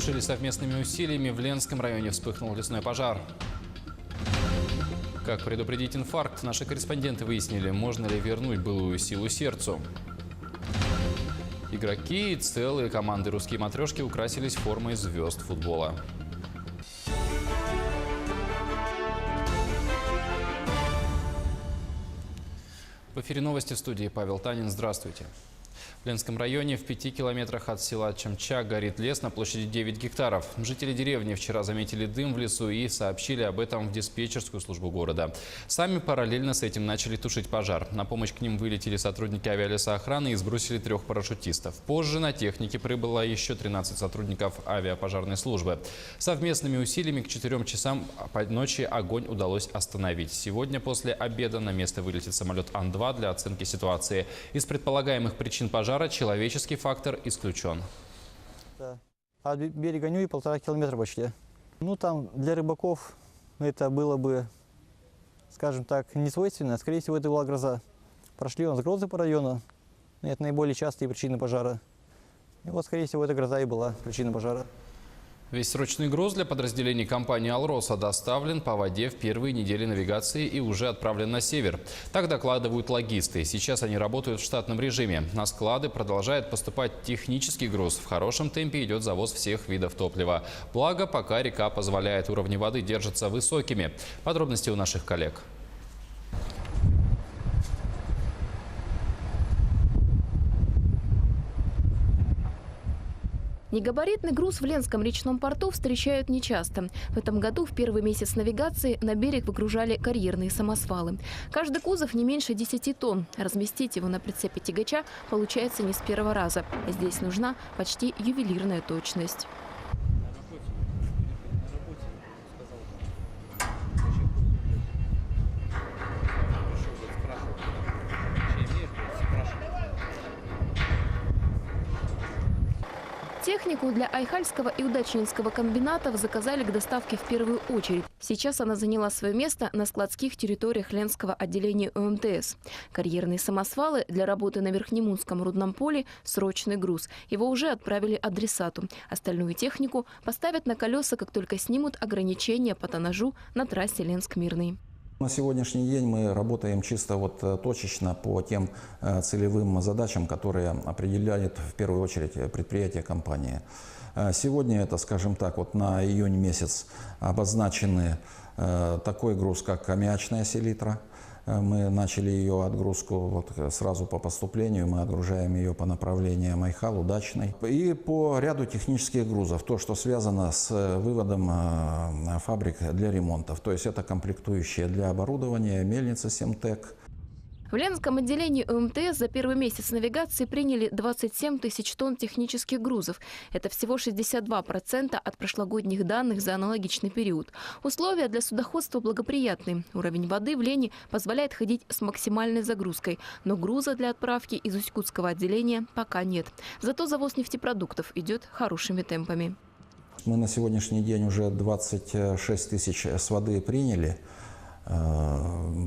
потушили совместными усилиями. В Ленском районе вспыхнул лесной пожар. Как предупредить инфаркт? Наши корреспонденты выяснили, можно ли вернуть былую силу сердцу. Игроки и целые команды «Русские матрешки» украсились формой звезд футбола. В эфире новости, в студии Павел Танин. Здравствуйте. В Ленском районе в 5 километрах от села Чамча горит лес на площади 9 гектаров. Жители деревни вчера заметили дым в лесу и сообщили об этом в диспетчерскую службу города. Сами параллельно с этим начали тушить пожар. На помощь к ним вылетели сотрудники авиалесоохраны и сбросили 3 парашютистов. Позже на технике прибыло еще 13 сотрудников авиапожарной службы. Совместными усилиями к 4 часам ночи огонь удалось остановить. Сегодня после обеда на место вылетит самолет Ан-2 для оценки ситуации. Из предполагаемых причин пожара человеческий фактор исключен. От берега Нюи 1,5 километра почти. Ну там для рыбаков это было бы, скажем так, не свойственно. Скорее всего, это была гроза. Прошли у нас грозы по району. Это наиболее частые причины пожара. И вот, скорее всего, это гроза и была причиной пожара. Весь срочный груз для подразделений компании «Алроса» доставлен по воде в первые недели навигации и уже отправлен на север. Так докладывают логисты. Сейчас они работают в штатном режиме. На склады продолжает поступать технический груз. В хорошем темпе идет завоз всех видов топлива. Благо, пока река позволяет, уровни воды держатся высокими. Подробности у наших коллег. Негабаритный груз в Ленском речном порту встречают нечасто. В этом году в первый месяц навигации на берег выгружали карьерные самосвалы. Каждый кузов не меньше 10 тонн. Разместить его на прицепе тягача получается не с первого раза. Здесь нужна почти ювелирная точность. Технику для Айхальского и Удачнинского комбинатов заказали к доставке в первую очередь. Сейчас она заняла свое место на складских территориях Ленского отделения УМТС. Карьерные самосвалы для работы на Верхнемунском рудном поле – срочный груз. Его уже отправили адресату. Остальную технику поставят на колеса, как только снимут ограничения по тоннажу на трассе Ленск-Мирный. На сегодняшний день мы работаем чисто точечно по тем целевым задачам, которые определяет в первую очередь предприятие компании. Сегодня это, скажем так, на июнь месяц обозначены такой груз, как аммиачная селитра. Мы начали ее отгрузку сразу по поступлению, мы отгружаем ее по направлению Айхал, Удачный. И по ряду технических грузов, то, что связано с выводом фабрик для ремонтов. То есть это комплектующие для оборудования, мельница Семтек. В Ленском отделении УМТС за первый месяц навигации приняли 27 тысяч тонн технических грузов. Это всего 62% от прошлогодних данных за аналогичный период. Условия для судоходства благоприятны. Уровень воды в Лени позволяет ходить с максимальной загрузкой. Но груза для отправки из Усть-Кутского отделения пока нет. Зато завоз нефтепродуктов идет хорошими темпами. Мы на сегодняшний день уже 26 тысяч с воды приняли.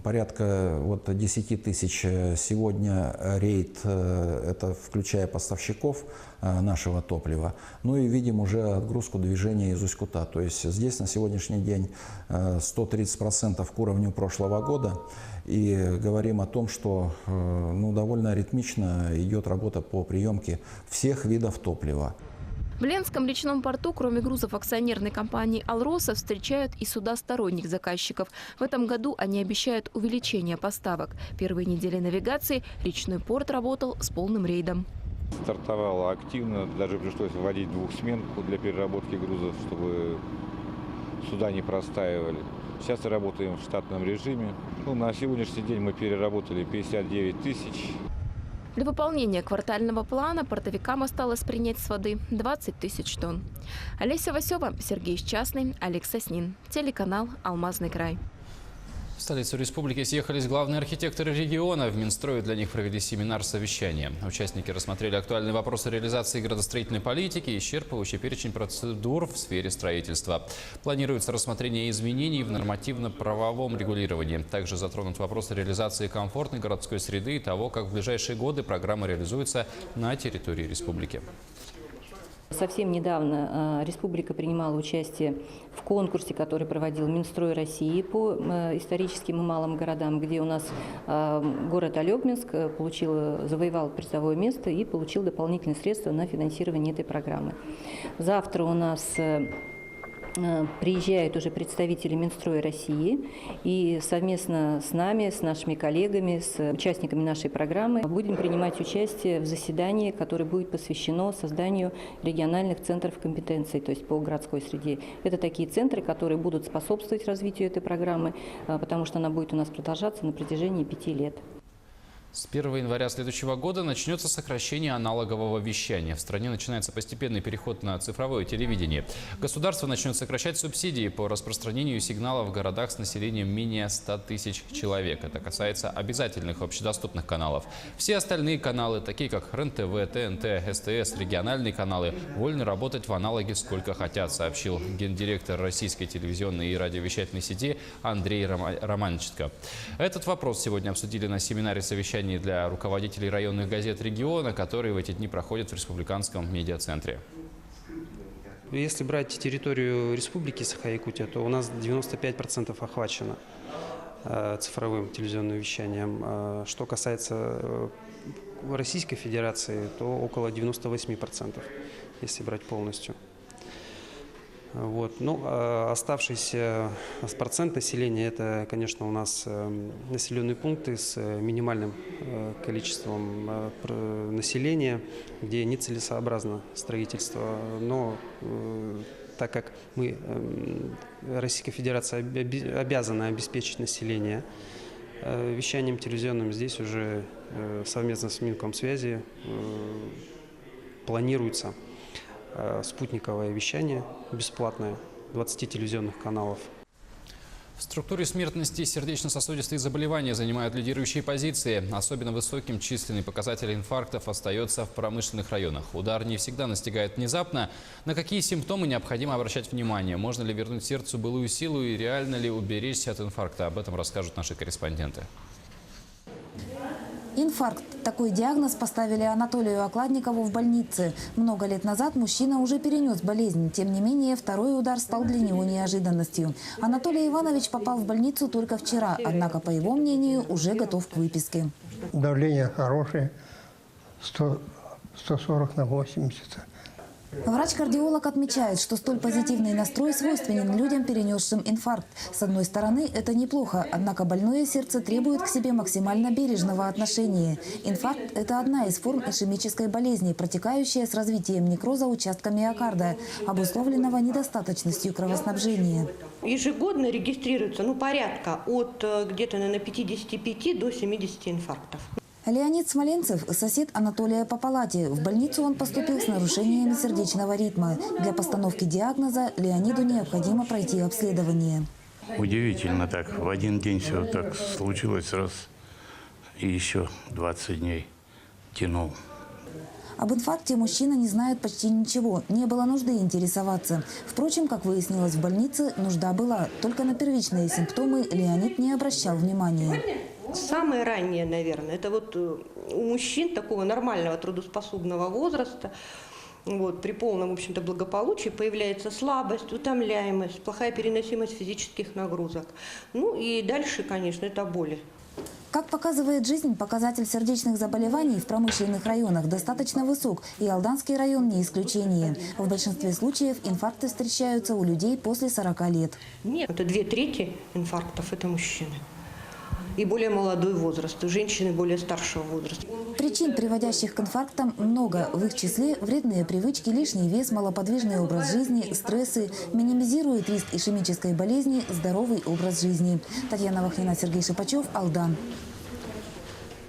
Порядка 10 тысяч сегодня рейд, это включая поставщиков нашего топлива. Ну и видим уже отгрузку движения из Усть-Кута. То есть здесь на сегодняшний день 130% к уровню прошлого года. И говорим о том, что довольно ритмично идет работа по приемке всех видов топлива. В Ленском речном порту, кроме грузов акционерной компании «Алроса», встречают и суда сторонних заказчиков. В этом году они обещают увеличение поставок. Первые недели навигации речной порт работал с полным рейдом. Стартовало активно, даже пришлось вводить двухсменку для переработки грузов, чтобы суда не простаивали. Сейчас работаем в штатном режиме. На сегодняшний день мы переработали 59 тысяч. Для выполнения квартального плана портовикам осталось принять с воды 20 тысяч тонн. Олеся Васева, Сергей Счастный, Олег Соснин. Телеканал «Алмазный край». В столицу республики съехались главные архитекторы региона. В Минстрое для них провели семинар-совещание. Участники рассмотрели актуальные вопросы реализации градостроительной политики и исчерпывающий перечень процедур в сфере строительства. Планируется рассмотрение изменений в нормативно-правовом регулировании. Также затронут вопросы реализации комфортной городской среды и того, как в ближайшие годы программа реализуется на территории республики. Совсем недавно республика принимала участие в конкурсе, который проводил Минстрой России по историческим и малым городам, где у нас город Алёбминск завоевал призовое место и получил дополнительные средства на финансирование этой программы. Завтра у нас приезжают уже представители Минстроя России, и совместно с нами, с нашими коллегами, с участниками нашей программы будем принимать участие в заседании, которое будет посвящено созданию региональных центров компетенций, то есть по городской среде. Это такие центры, которые будут способствовать развитию этой программы, потому что она будет у нас продолжаться на протяжении 5 лет. С 1 января следующего года начнется сокращение аналогового вещания. В стране начинается постепенный переход на цифровое телевидение. Государство начнет сокращать субсидии по распространению сигналов в городах с населением менее 100 тысяч человек. Это касается обязательных общедоступных каналов. Все остальные каналы, такие как РЕН-ТВ, ТНТ, СТС, региональные каналы, вольны работать в аналоге сколько хотят, сообщил гендиректор российской телевизионной и радиовещательной сети Андрей Романченко. Этот вопрос сегодня обсудили на семинаре совещания для руководителей районных газет региона, которые в эти дни проходят в Республиканском медиацентре. Если брать территорию Республики Саха-Якутия, то у нас 95% охвачено цифровым телевизионным вещанием. Что касается Российской Федерации, то около 98%, если брать полностью. Вот. Ну, оставшийся процент населения – это, конечно, у нас населенные пункты с минимальным количеством населения, где нецелесообразно строительство. Но так как Российская Федерация обязана обеспечить население вещанием телевизионным, здесь уже совместно с Минкомсвязи планируется спутниковое вещание бесплатное, 20 телевизионных каналов. В структуре смертности сердечно-сосудистые заболевания занимают лидирующие позиции. Особенно высоким численный показатель инфарктов остается в промышленных районах. Удар не всегда настигает внезапно. На какие симптомы необходимо обращать внимание? Можно ли вернуть сердцу былую силу и реально ли уберечься от инфаркта? Об этом расскажут наши корреспонденты. Инфаркт. Такой диагноз поставили Анатолию Окладникову в больнице. Много лет назад мужчина уже перенес болезнь. Тем не менее, второй удар стал для него неожиданностью. Анатолий Иванович попал в больницу только вчера, однако, по его мнению, уже готов к выписке. Давление хорошее, 140 на 80. Врач-кардиолог отмечает, что столь позитивный настрой свойственен людям, перенесшим инфаркт. С одной стороны, это неплохо, однако больное сердце требует к себе максимально бережного отношения. Инфаркт – это одна из форм ишемической болезни, протекающая с развитием некроза участка миокарда, обусловленного недостаточностью кровоснабжения. Ежегодно регистрируется порядка от где-то, наверное, 55 до 70 инфарктов. Леонид Смоленцев – сосед Анатолия по палате. В больницу он поступил с нарушениями сердечного ритма. Для постановки диагноза Леониду необходимо пройти обследование. Удивительно так. В один день все так случилось раз и еще 20 дней тянул. Об инфаркте мужчина не знает почти ничего. Не было нужды интересоваться. Впрочем, как выяснилось в больнице, нужда была. Только на первичные симптомы Леонид не обращал внимания. Самое раннее, наверное, это у мужчин такого нормального трудоспособного возраста, при полном, в общем-то, благополучии появляется слабость, утомляемость, плохая переносимость физических нагрузок. И дальше, конечно, это боли. Как показывает жизнь, показатель сердечных заболеваний в промышленных районах достаточно высок, и Алданский район не исключение. В большинстве случаев инфаркты встречаются у людей после 40 лет. Нет, это 2/3 инфарктов – это мужчины. И более молодой возраст, у женщины более старшего возраста. Причин, приводящих к инфарктам, много. В их числе вредные привычки, лишний вес, малоподвижный образ жизни, стрессы. Минимизирует риск ишемической болезни здоровый образ жизни. Татьяна Вахнина, Сергей Шипачев, Алдан.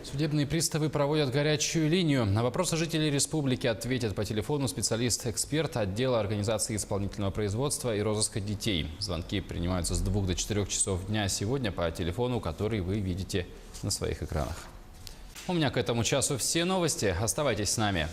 Судебные приставы проводят горячую линию. На вопросы жителей республики ответят по телефону специалист-эксперт отдела организации исполнительного производства и розыска детей. Звонки принимаются с 2 до 4 часов дня сегодня по телефону, который вы видите на своих экранах. У меня к этому часу все новости. Оставайтесь с нами.